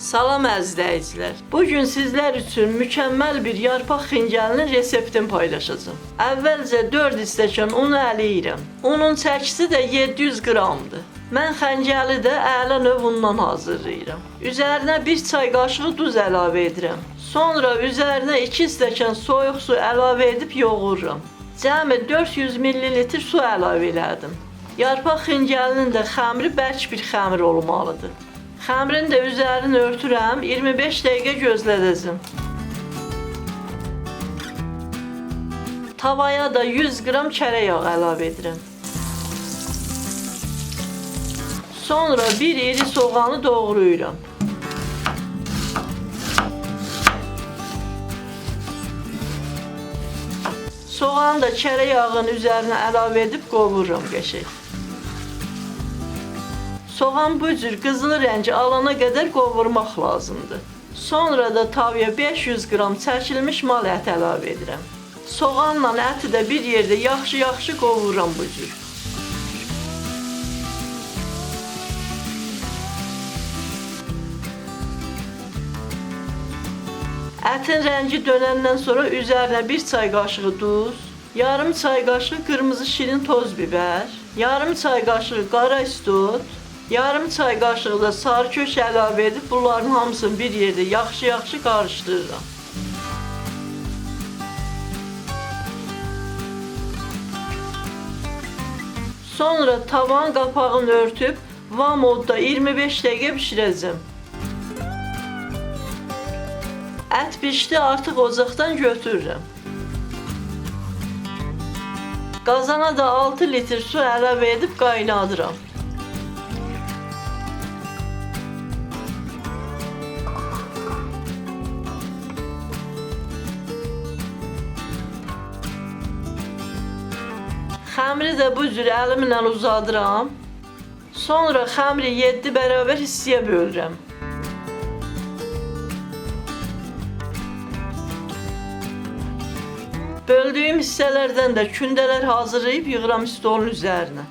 Salam əzizləyicilər. Bugün sizlər üçün mükəmməl bir yarpaq xəncəlinin reseptini paylaşacağım. Əvvəlcə 4 stəkan unu ələyirəm. Unun çəkisi də 700 qramdır. Mən xəncəli də əla növ undan hazırlayıram. Üzərinə 1 çay qaşığı duz əlavə edirəm. Sonra üzərinə 2 stəkan soyuq su əlavə edib yoğururam. Cəmi 400 ml su əlavə elədim. Yarpaq xəncəlinin də xəmiri bərk bir xəmir olmalıdır. Xəmirin də üzərini örtürəm, 25 dəqiqə gözlədəcəm. Tavaya da 100 qram kərə yağ əlavə edirəm. Sonra bir iri soğanı doğrayıram. Soğanı da kərə yağının üzərinə əlavə edib qovururam qəşəng. Soğan bu cür qızılı rəngi alana qədər qovurmaq lazımdır. Sonra da tavaya 500 qram çəkilmiş mal əti əlavə edirəm. Soğanla əti də bir yerdə yaxşı qovururam bu cür. Ətin rəngi dönəndən sonra üzərinə 1 çay qaşığı duz, yarım çay qaşığı qırmızı şirin toz biber, yarım çay qaşığı qara istot, yarım çay qaşığı da sarı kök əlavə edib bunların hamısını bir yerdə yaxşı qarışdırıram. Sonra tavan qapağını örtüb vam modda 25 dəqiqə bişirəcəm. Ət pişdi, artıq ocaqdan götürürəm. Qazana da 6 litr su əlavə edib qaynadıram. Xəmiri də bu cür əlimlə uzadıram. Sonra xəmiri 7 bərabər hissəyə bölürəm. Böldüyüm hissələrdən də kündələr hazırlayıb yığıram stolun üzərinə.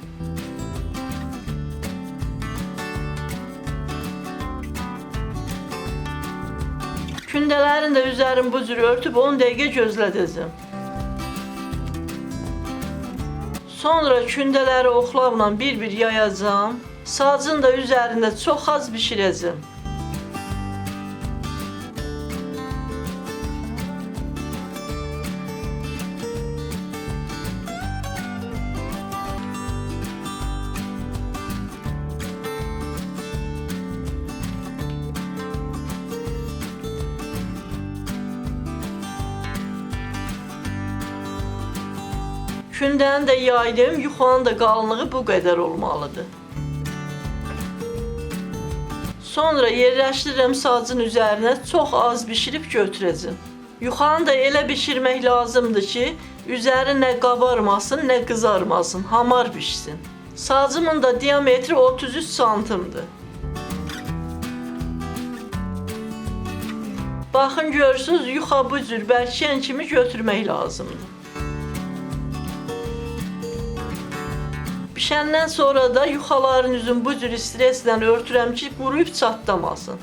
Kündələrin də üzərini bu cür örtüb 10 dəqiqə gözlədəcəm. Sonra kündələri oxlavla bir-bir yayacağım. Sacın da üzərində çox az bişirəcəm. Kündəni də yaydım, yuxanın da qalınlığı bu qədər olmalıdır. Sonra yerləşdirirəm sacın üzərinə, çox az bişirib götürəcəm. Yuxanı da elə bişirmək lazımdır ki, üzəri nə qabarmasın, nə qızarmasın, hamar bişsin. Sacımın da diametri 33 santimdir. Baxın görürsünüz, yuxa bu cür bərkiyən kimi götürmək lazımdır. Bişəndən sonra da yuxaların üzünü bu cür streslə örtürəm ki, quruyub çatlamasın.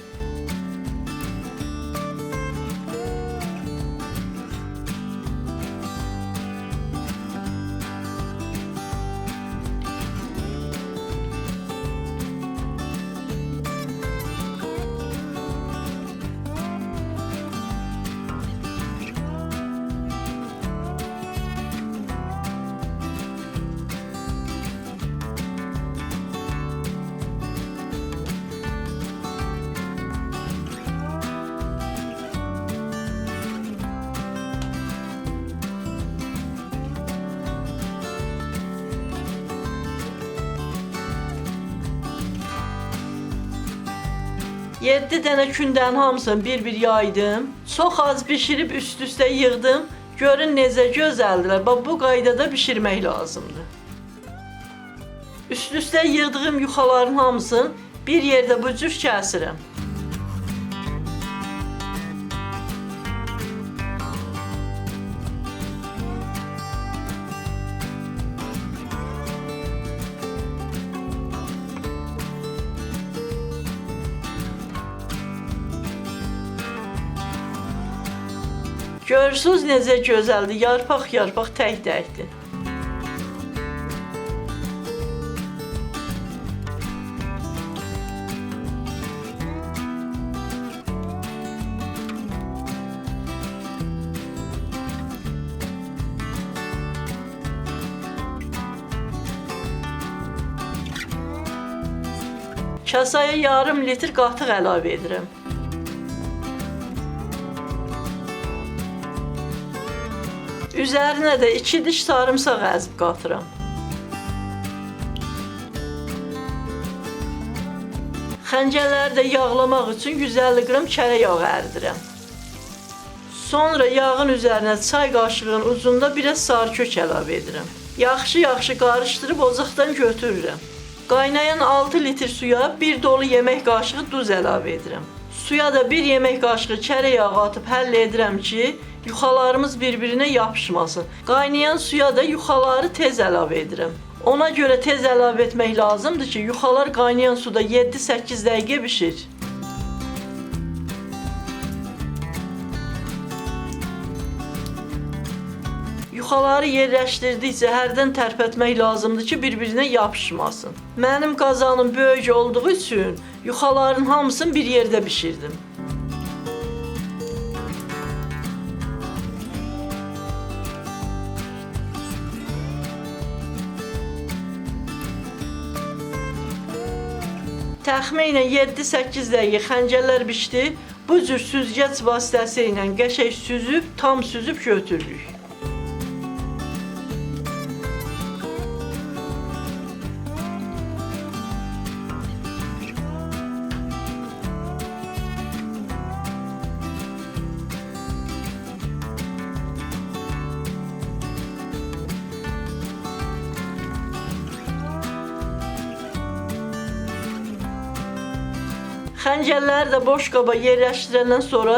Yeddi dənə kündənin hamısını bir-bir yaydım. Çox az bişirib üst-üstə yığdım. Görün necə gözəldirlər. Bax, bu qaydada bişirmək lazımdır. Üst-üstə yığdığım yuxaların hamısını bir yerdə bu cür kəsirəm. Görürsünüz necə gözəldir, yarpaq tək-təkdir. Kasaya yarım litr qatıq əlavə edirəm. Üzərinə də 2 diş sarımsaq əzib qatıram. Xəncəlləri də yağlamaq üçün 150 qram kərə yağı ərdirəm. Sonra yağın üzərinə çay qaşığının ucunda biraz sarı kök əlavə edirəm. Yaxşı qarışdırıb ocaqdan götürürəm. Qaynayan 6 litr suya 1 dolu yemək qaşığı duz əlavə edirəm. Suya da 1 yemək qaşığı kərə yağı atıb həll edirəm ki, yuxalarımız bir-birinə yapışmasın. Qaynayan suya da yuxaları tez əlavə edirəm. Ona görə tez əlavə etmək lazımdır ki, yuxalar qaynayan suda 7-8 dəqiqə bişir. Yuxaları yerləşdirdikcə hərdən tərpətmək lazımdır ki, bir-birinə yapışmasın. Mənim qazanım böyük olduğu üçün yuxaların hamısını bir yerdə bişirdim. Təxminən 7-8 dəqiqə xəncəllər bişdi. Bu cür süzgəc vasitəsi ilə qəşəng süzüb, tam süzüb götürürük. Xəncəlləri də boş qaba yerləşdirəndən sonra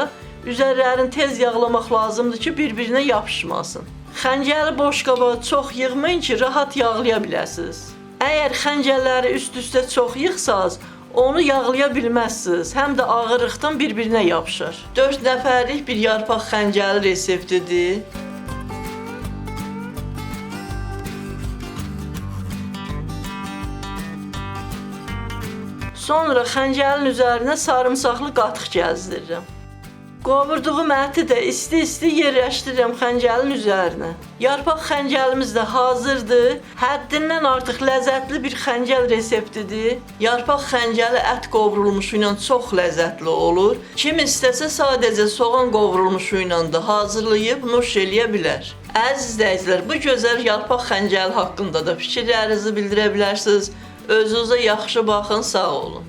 üzərlərini tez yağlamaq lazımdır ki, bir-birinə yapışmasın. Xəncəli boş qaba çox yığmayın ki, rahat yağlaya biləsiniz. Əgər xəncəlləri üst-üstə çox yığsanız, onu yağlaya bilməzsiniz, həm də ağırlıqdan bir-birinə yapışır. 4 nəfərlik bir yarpaq xəncəli reseptidir. Sonra xəncəlin üzərinə sarımsaqlı qatıq gəzdirirəm. Qovurduğum əti də isti-isti yerləşdirirəm xəncəlin üzərinə. Yarpaq xəncəlimiz də hazırdır. Həddindən artıq ləzzətli bir xəncəl reseptidir. Yarpaq xəncəli ət qovrulmuşu ilə çox ləzzətli olur. Kim istəsə sadəcə soğan qovrulmuşu ilə də hazırlayıb nuş eləyə bilər. Əziz izləyicilər, bu gözəl yarpaq xəncəli haqqında da fikirlərinizi bildirə bilərsiniz. Özünüzə yaxşı baxın, sağ olun.